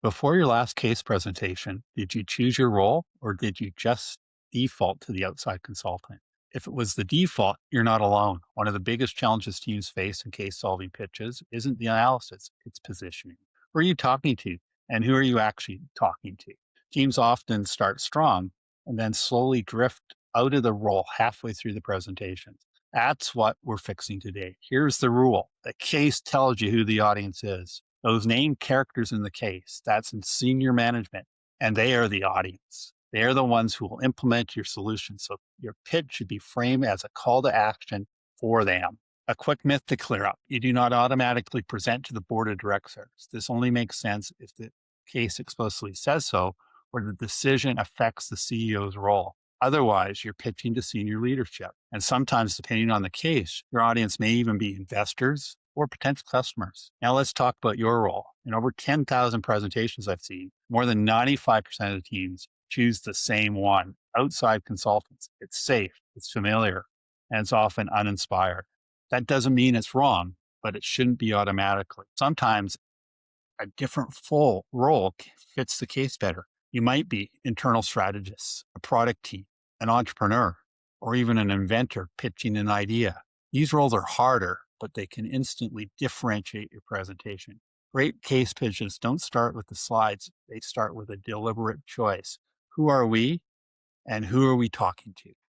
Before your last case presentation, did you choose your role or did you just default to the outside consultant? If it was the default, you're not alone. One of the biggest challenges teams face in case solving pitches isn't the analysis, it's positioning. Who are you talking to and who are you actually talking to? Teams often start strong and then slowly drift out of the role halfway through the presentation. That's what we're fixing today. Here's the rule: the case tells you who the audience is. Those named characters in the case, that's in senior management, and they are the audience. They are the ones who will implement your solution. So your pitch should be framed as a call to action for them. A quick myth to clear up: you do not automatically present to the board of directors. This only makes sense if the case explicitly says so, or the decision affects the CEO's role. Otherwise, you're pitching to senior leadership. And sometimes, depending on the case, your audience may even be investors or potential customers. Now let's talk about your role. In over 10,000 presentations I've seen, more than 95% of the teams choose the same one: outside consultants. It's safe, it's familiar, and it's often uninspired. That doesn't mean it's wrong, but it shouldn't be automatically. Sometimes a different full role fits the case better. You might be internal strategist, a product team, an entrepreneur, or even an inventor pitching an idea. These roles are harder, but they can instantly differentiate your presentation. Great case pitches don't start with the slides. They start with a deliberate choice. Who are we and who are we talking to?